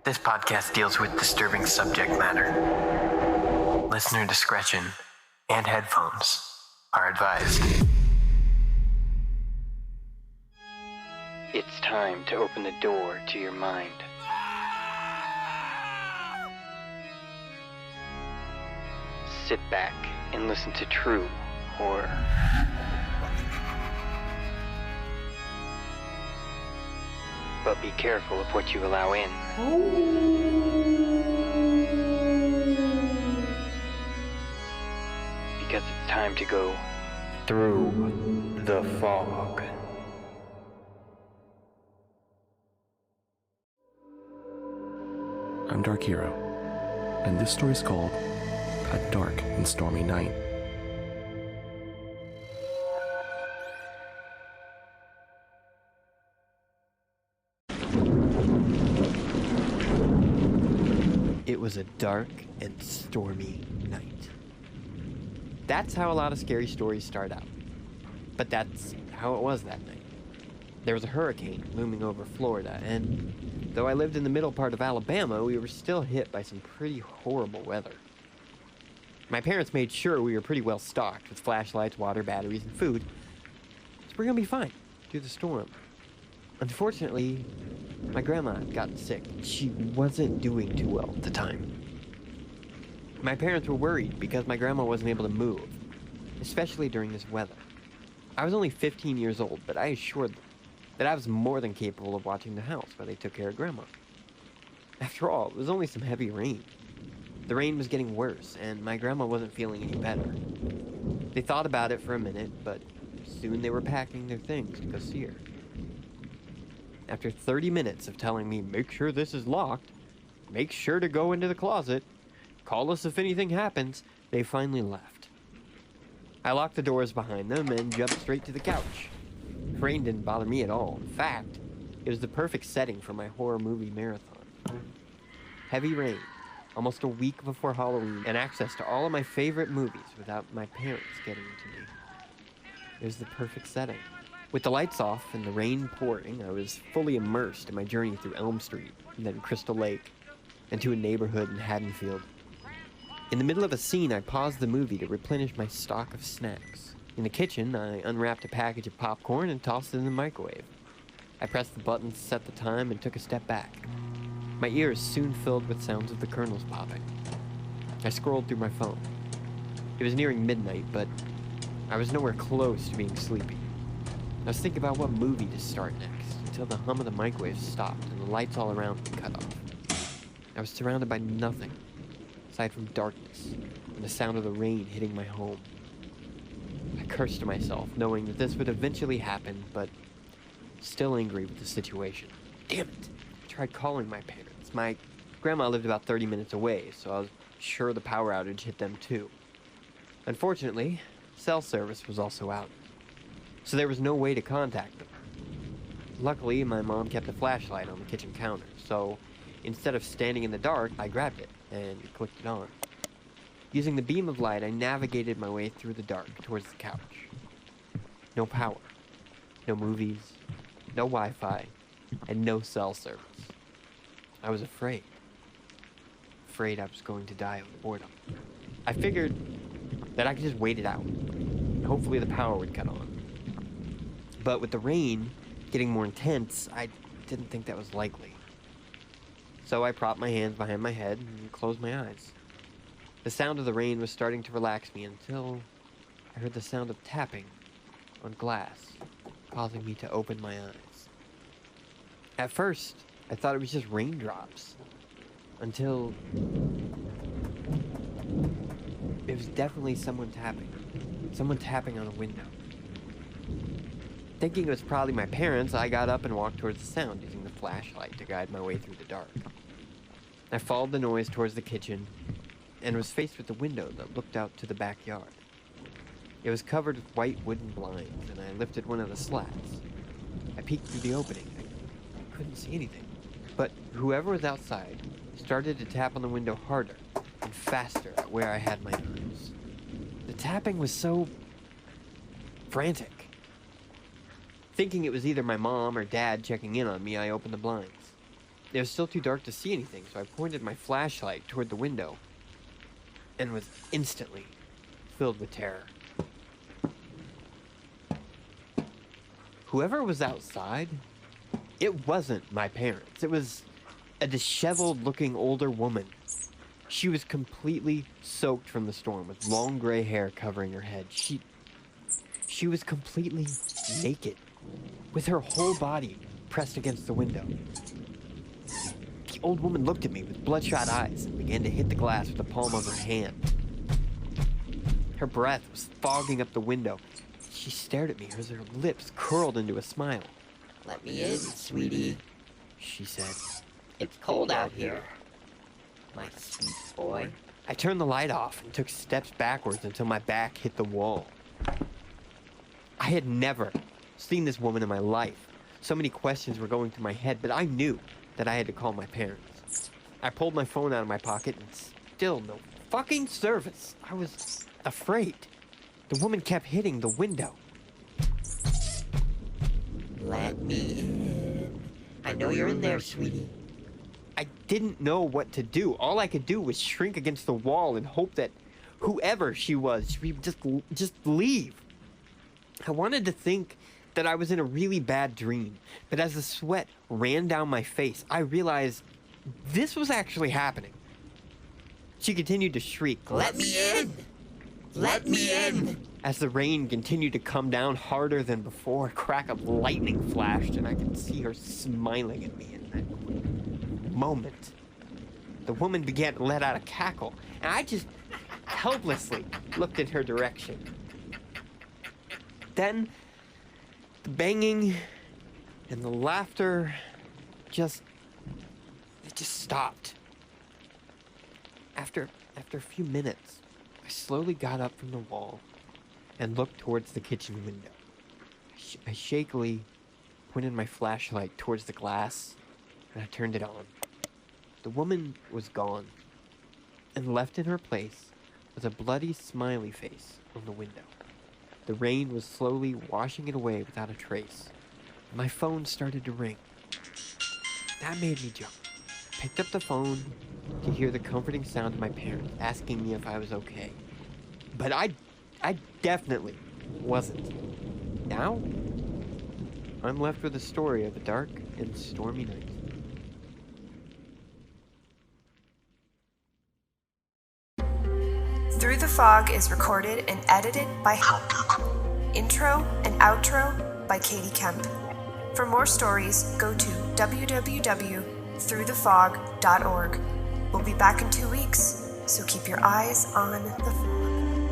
This podcast deals with disturbing subject matter. Listener discretion and headphones are advised. It's time to open the door to your mind. Sit back and listen to true horror. But be careful of what you allow in. Because it's time to go through the fog. I'm DarkHero, and this story is called A Dark and Stormy Night. It was a dark and stormy night. That's how a lot of scary stories start out. But that's how it was that night. There was a hurricane looming over Florida, and though I lived in the middle part of Alabama, we were still hit by some pretty horrible weather. My parents made sure we were pretty well stocked with flashlights, water, batteries, and food, so we're gonna be fine through the storm. Unfortunately, my grandma had gotten sick. She wasn't doing too well at the time. My parents were worried because my grandma wasn't able to move, especially during this weather. I was only 15 years old, but I assured them that I was more than capable of watching the house while they took care of Grandma. After all, it was only some heavy rain. The rain was getting worse, and my grandma wasn't feeling any better. They thought about it for a minute, but soon they were packing their things to go see her. After 30 minutes of telling me, make sure this is locked, make sure to go into the closet, call us if anything happens, they finally left. I locked the doors behind them and jumped straight to the couch. Rain didn't bother me at all. In fact, it was the perfect setting for my horror movie marathon. Heavy rain, almost a week before Halloween, and access to all of my favorite movies without my parents getting to me. It was the perfect setting. With the lights off and the rain pouring, I was fully immersed in my journey through Elm Street, and then Crystal Lake, and to a neighborhood in Haddonfield. In the middle of a scene, I paused the movie to replenish my stock of snacks. In the kitchen, I unwrapped a package of popcorn and tossed it in the microwave. I pressed the button to set the time and took a step back. My ears soon filled with sounds of the kernels popping. I scrolled through my phone. It was nearing midnight, but I was nowhere close to being sleepy. I was thinking about what movie to start next, until the hum of the microwave stopped and the lights all around me cut off. I was surrounded by nothing, aside from darkness and the sound of the rain hitting my home. I cursed myself, knowing that this would eventually happen, but still angry with the situation. Damn it! I tried calling my parents. My grandma lived about 30 minutes away, so I was sure the power outage hit them too. Unfortunately, cell service was also out, so there was no way to contact them. Luckily, my mom kept a flashlight on the kitchen counter, so instead of standing in the dark, I grabbed it and clicked it on. Using the beam of light, I navigated my way through the dark towards the couch. No power, no movies, no Wi-Fi, and no cell service. I was afraid. Afraid I was going to die of boredom. I figured that I could just wait it out, and hopefully the power would cut on. But with the rain getting more intense, I didn't think that was likely. So I propped my hands behind my head and closed my eyes. The sound of the rain was starting to relax me until I heard the sound of tapping on glass, causing me to open my eyes. At first, I thought it was just raindrops, until it was definitely someone tapping on a window. Thinking it was probably my parents, I got up and walked towards the sound, using the flashlight to guide my way through the dark. I followed the noise towards the kitchen, and was faced with the window that looked out to the backyard. It was covered with white wooden blinds, and I lifted one of the slats. I peeked through the opening. I couldn't see anything. But whoever was outside started to tap on the window harder and faster at where I had my eyes. The tapping was so frantic. Thinking it was either my mom or dad checking in on me, I opened the blinds. It was still too dark to see anything, so I pointed my flashlight toward the window and was instantly filled with terror. Whoever was outside, it wasn't my parents. It was a disheveled-looking older woman. She was completely soaked from the storm, with long gray hair covering her head. She was completely naked, with her whole body pressed against the window. The old woman looked at me with bloodshot eyes and began to hit the glass with the palm of her hand. Her breath was fogging up the window. She stared at me as her lips curled into a smile. "Let me in, sweetie. She said. It's cold out here. My sweet boy." I turned the light off and took steps backwards until my back hit the wall. I had never seen this woman in my life. So many questions were going through my head, but I knew that I had to call my parents. I pulled my phone out of my pocket and still no fucking service. I was afraid. The woman kept hitting the window. "Let me in. I know you're in there, sweetie." I didn't know what to do. All I could do was shrink against the wall and hope that whoever she was, she would just leave. I wanted to think that I was in a really bad dream, but as the sweat ran down my face, I realized this was actually happening. She continued to shriek, "Let me in! Let me in!" As the rain continued to come down harder than before. A crack of lightning flashed, and I could see her smiling at me in that moment. The woman began to let out a cackle, and I just helplessly looked in her direction. Then, the banging and the laughter just stopped. After a few minutes, I slowly got up from the wall and looked towards the kitchen window. I shakily pointed my flashlight towards the glass, and I turned it on. The woman was gone, and left in her place was a bloody smiley face on the window. The rain was slowly washing it away without a trace. My phone started to ring. That made me jump. I picked up the phone to hear the comforting sound of my parents asking me if I was okay. But I definitely wasn't. Now, I'm left with a story of a dark and stormy night. Through the Fog is recorded and edited by Intro and outro by Katie Kemp. For more stories, go to www.throughthefog.org. We'll be back in 2 weeks, so keep your eyes on the fog.